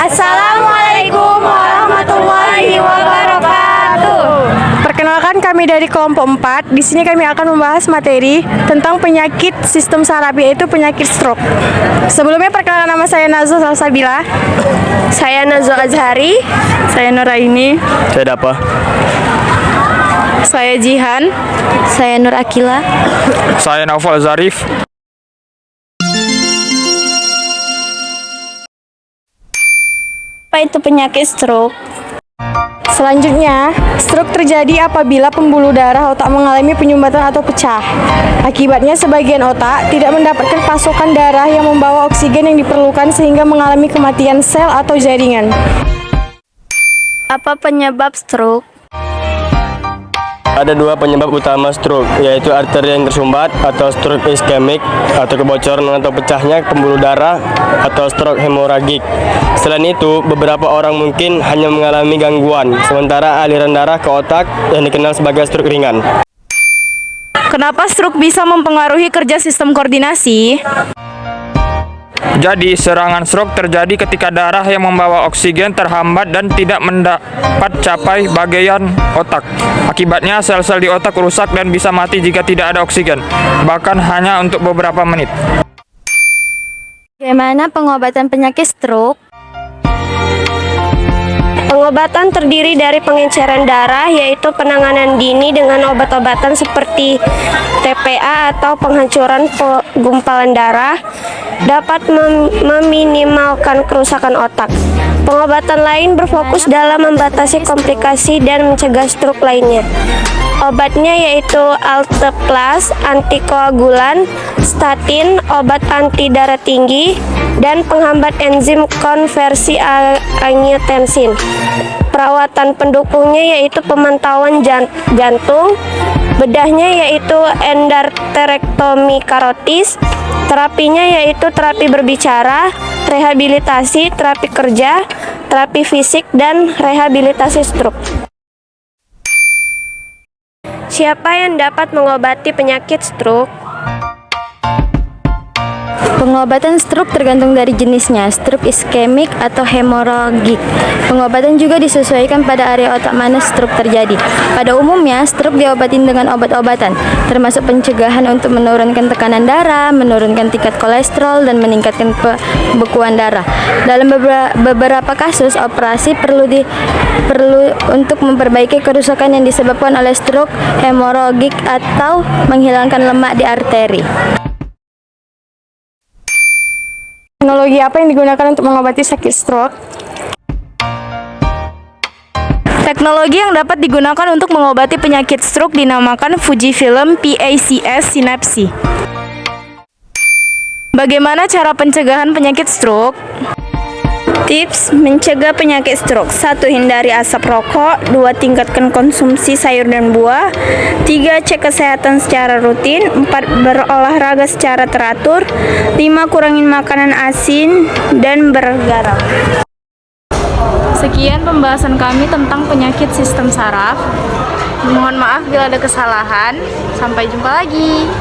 Assalamualaikum warahmatullahi wabarakatuh. Perkenalkan, kami dari kelompok 4. Di sini kami akan membahas materi tentang penyakit sistem saraf, yaitu penyakit stroke. Sebelumnya perkenalkan, nama saya Nazwa Salsabila. Saya Nazwa Azhari. Saya Nuraini. Saya Dapa. Saya Jihan. Saya Nur Akila. Saya Naufal Zarif. Apa itu penyakit stroke? Selanjutnya, stroke terjadi apabila pembuluh darah otak mengalami penyumbatan atau pecah. Akibatnya, sebagian otak tidak mendapatkan pasokan darah yang membawa oksigen yang diperlukan sehingga mengalami kematian sel atau jaringan. Apa penyebab stroke? Ada dua penyebab utama stroke, yaitu arteri yang tersumbat atau stroke iskemik atau kebocoran atau pecahnya pembuluh darah atau stroke hemoragik. Selain itu, beberapa orang mungkin hanya mengalami gangguan sementara aliran darah ke otak yang dikenal sebagai stroke ringan. Kenapa stroke bisa mempengaruhi kerja sistem koordinasi? Jadi, serangan stroke terjadi ketika darah yang membawa oksigen terhambat dan tidak mendapat capai bagian otak. Akibatnya, sel-sel di otak rusak dan bisa mati jika tidak ada oksigen, bahkan hanya untuk beberapa menit. Bagaimana pengobatan penyakit stroke? Pengobatan terdiri dari pengenceran darah, yaitu penanganan dini dengan obat-obatan seperti TPA atau penghancuran gumpalan darah, dapat meminimalkan kerusakan otak. Pengobatan lain berfokus dalam membatasi komplikasi dan mencegah stroke lainnya. Obatnya yaitu Alteplase, antikoagulan, statin, obat anti darah tinggi, dan penghambat enzim konversi angiotensin. Perawatan pendukungnya yaitu pemantauan jantung, bedahnya yaitu endarterektomi karotis, terapinya yaitu terapi berbicara, rehabilitasi, terapi kerja, terapi fisik, dan rehabilitasi stroke. Siapa yang dapat mengobati penyakit stroke? Pengobatan stroke tergantung dari jenisnya, stroke iskemik atau hemoragik. Pengobatan juga disesuaikan pada area otak mana stroke terjadi. Pada umumnya, stroke diobatin dengan obat-obatan, termasuk pencegahan untuk menurunkan tekanan darah, menurunkan tingkat kolesterol, dan meningkatkan pembekuan darah. Dalam beberapa kasus, operasi perlu untuk memperbaiki kerusakan yang disebabkan oleh stroke hemoragik atau menghilangkan lemak di arteri. Teknologi apa yang digunakan untuk mengobati sakit stroke? Teknologi yang dapat digunakan untuk mengobati penyakit stroke dinamakan Fujifilm PACS Synapse. Bagaimana cara pencegahan penyakit stroke? Tips mencegah penyakit stroke: 1. Hindari asap rokok. 2. Tingkatkan konsumsi sayur dan buah. 3. Cek kesehatan secara rutin. 4. Berolahraga secara teratur. 5. Kurangin makanan asin dan bergaram. Sekian pembahasan kami tentang penyakit sistem saraf. Mohon maaf bila ada kesalahan. Sampai jumpa lagi.